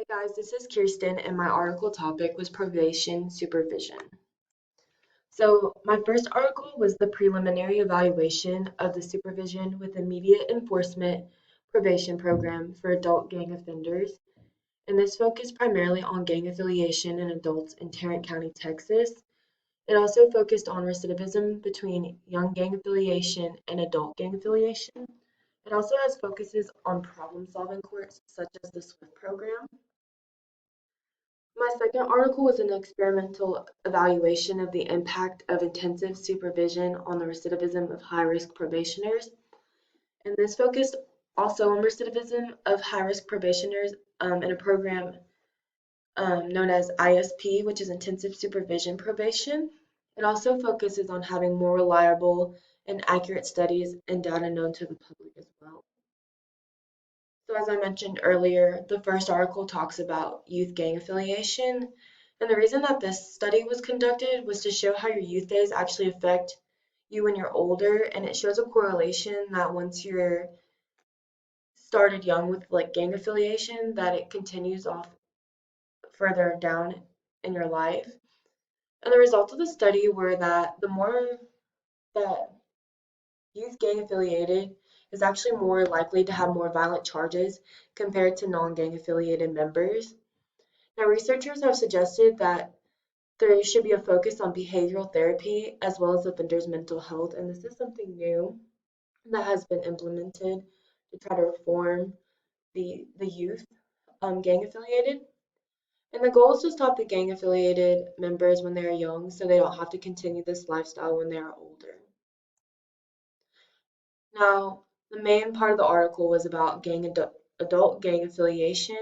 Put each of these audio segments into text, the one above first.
Guys, this is Kirsten, and my article topic was probation supervision. So, my first article was the preliminary evaluation of the supervision with immediate enforcement probation program for adult gang offenders, and this focused primarily on gang affiliation in adults in Tarrant County, Texas. It also focused on recidivism between young gang affiliation and adult gang affiliation. It also has focuses on problem-solving courts such as the SWIFT program. My second article was an experimental evaluation of the impact of intensive supervision on the recidivism of high-risk probationers. And this focused also on recidivism of high-risk probationers in a program known as ISP, which is Intensive Supervision Probation. It also focuses on having more reliable and accurate studies and data known to the public as well. So as I mentioned earlier, the first article talks about youth gang affiliation. And the reason that this study was conducted was to show how your youth days actually affect you when you're older. And it shows a correlation that once you're started young with like gang affiliation, that it continues off further down in your life. And the results of the study were that the more that youth gang affiliated is actually more likely to have more violent charges compared to non-gang affiliated members. Now, researchers have suggested that there should be a focus on behavioral therapy as well as offenders' mental health, and this is something new that has been implemented to try to reform the youth gang affiliated. And the goal is to stop the gang affiliated members when they are young so they don't have to continue this lifestyle when they are older. Now, the main part of the article was about adult gang affiliation,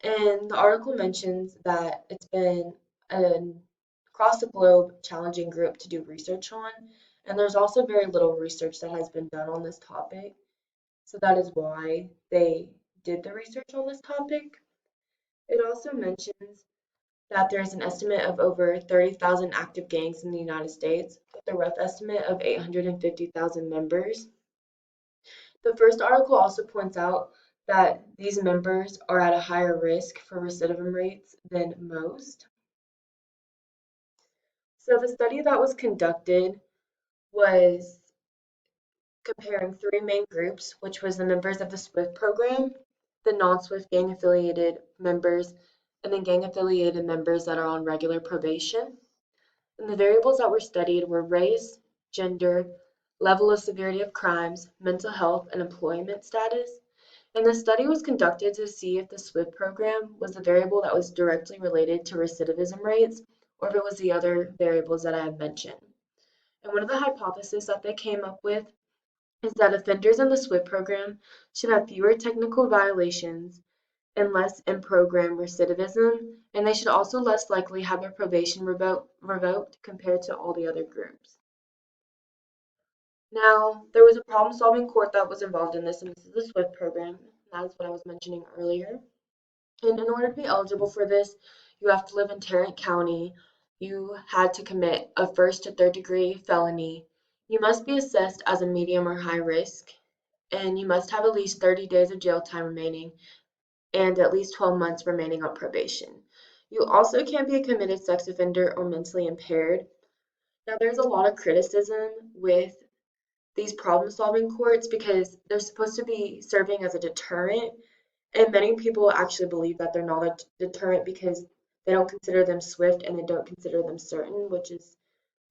and the article mentions that it's been an across the globe challenging group to do research on, and there's also very little research that has been done on this topic. So that is why they did the research on this topic. It also mentions that there is an estimate of over 30,000 active gangs in the United States, with a rough estimate of 850,000 members. The first article also points out that these members are at a higher risk for recidivism rates than most. So the study that was conducted was comparing three main groups, which was the members of the SWIFT program, the non-SWIFT gang affiliated members, and then gang affiliated members that are on regular probation. And the variables that were studied were race, gender, level of severity of crimes, mental health, and employment status. And the study was conducted to see if the SWIFT program was the variable that was directly related to recidivism rates, or if it was the other variables that I had mentioned. And one of the hypotheses that they came up with is that offenders in the SWIFT program should have fewer technical violations and less in-program recidivism, and they should also less likely have their probation revoked compared to all the other groups. Now, there was a problem-solving court that was involved in this, and this is the SWIFT program. That is what I was mentioning earlier. And in order to be eligible for this, you have to live in Tarrant County. You had to commit a first to third degree felony. You must be assessed as a medium or high risk, and you must have at least 30 days of jail time remaining and at least 12 months remaining on probation. You also can't be a committed sex offender or mentally impaired. Now, there's a lot of criticism with these problem-solving courts because they're supposed to be serving as a deterrent, and many people actually believe that they're not a deterrent because they don't consider them swift and they don't consider them certain, which is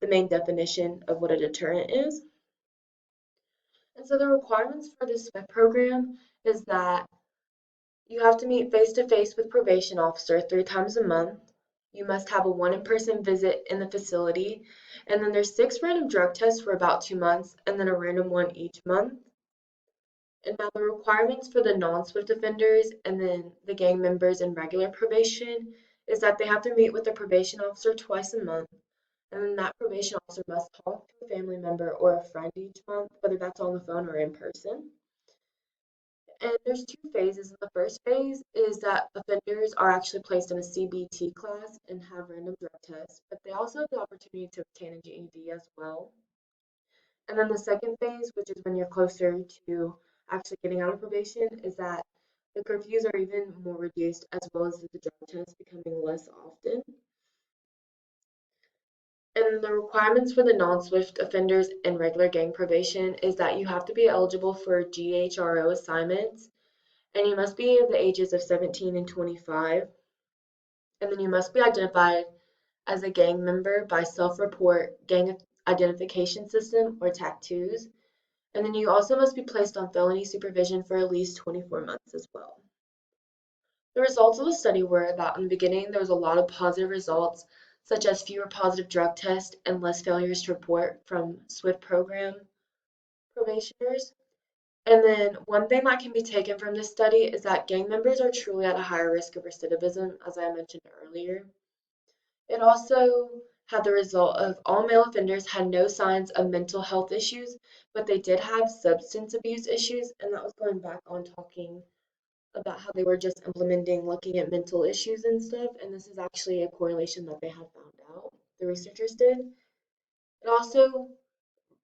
the main definition of what a deterrent is. And so the requirements for this SWIFT program is that you have to meet face-to-face with probation officer 3 times a month. You must have a one in-person visit in the facility, and then there's 6 random drug tests for about 2 months, and then a random one each month. And now the requirements for the non-SWIFT offenders and then the gang members in regular probation is that they have to meet with the probation officer twice a month, and then that probation officer must talk to a family member or a friend each month, whether that's on the phone or in person. And there's 2 phases. The first phase is that offenders are actually placed in a CBT class and have random drug tests, but they also have the opportunity to obtain a GED as well. And then the second phase, which is when you're closer to actually getting out of probation, is that The curfews are even more reduced, as well as the drug tests becoming less often. And the requirements for the non-SWIFT offenders in regular gang probation is that you have to be eligible for GHRO assignments, and you must be of the ages of 17 and 25, and then you must be identified as a gang member by self-report gang identification system or tattoos, and then you also must be placed on felony supervision for at least 24 months as well. The results of the study were that in the beginning there was a lot of positive results, such as fewer positive drug tests and less failures to report from SWIFT program probationers. And then one thing that can be taken from this study is that gang members are truly at a higher risk of recidivism, as I mentioned earlier. It also had the result of all male offenders had no signs of mental health issues, but they did have substance abuse issues, and that was going back on talking about how they were just implementing, looking at mental issues and stuff, and this is actually a correlation that they had found out, the researchers did. It also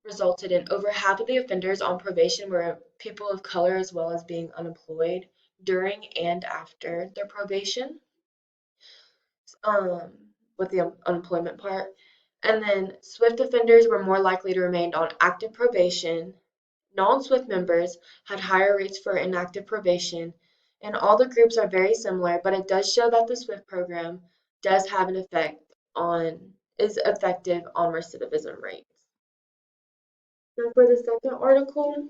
resulted in over half of the offenders on probation were people of color as well as being unemployed during and after their probation, um, with the unemployment part. And then SWIFT offenders were more likely to remain on active probation. Non-SWIFT members had higher rates for inactive probation, and all the groups are very similar, but it does show that the SWIFT program does have an is effective on recidivism rates. Now for the second article,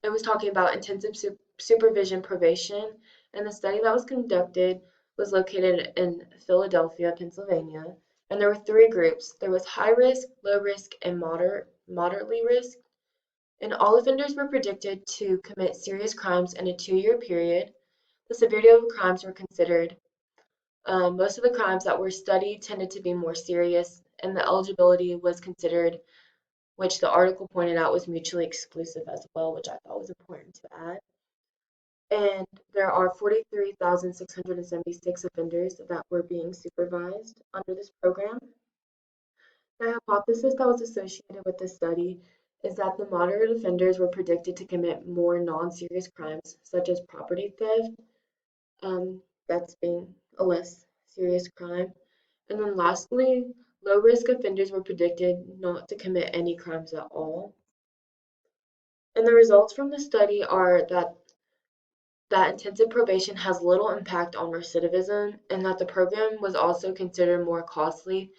it was talking about intensive supervision probation, and the study that was conducted was located in Philadelphia, Pennsylvania, and there were three groups. There was high risk, low risk, and moderately risk. And all offenders were predicted to commit serious crimes in a 2-year period. The severity of the crimes were considered. Most of the crimes that were studied tended to be more serious, and the eligibility was considered, which the article pointed out was mutually exclusive as well, which I thought was important to add. And there are 43,676 offenders that were being supervised under this program. The hypothesis that was associated with this study is that the moderate offenders were predicted to commit more non-serious crimes, such as property theft, that's being a less serious crime. And then lastly, low-risk offenders were predicted not to commit any crimes at all. And the results from the study are that intensive probation has little impact on recidivism and that the program was also considered more costly.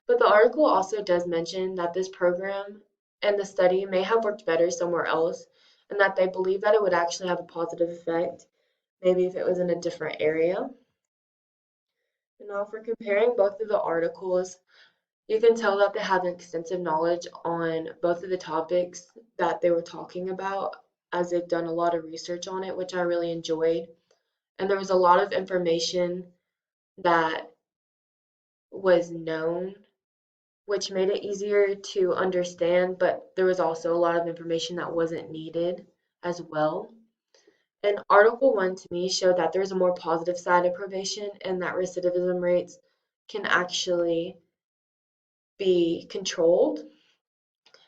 But the article also does mention that this program and the study may have worked better somewhere else and that they believe that it would actually have a positive effect, maybe if it was in a different area. And now for comparing both of the articles, you can tell that they have extensive knowledge on both of the topics that they were talking about, as they've done a lot of research on it, which I really enjoyed. And there was a lot of information that was known, which made it easier to understand, but there was also a lot of information that wasn't needed as well. And Article 1 to me showed that there's a more positive side of probation and that recidivism rates can actually be controlled.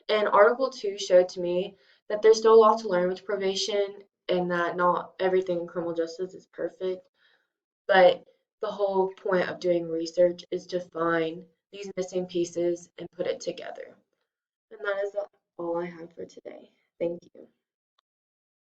And Article 2 showed to me that there's still a lot to learn with probation and that not everything in criminal justice is perfect. But the whole point of doing research is to find these missing pieces and put it together. And that is all I have for today. Thank you.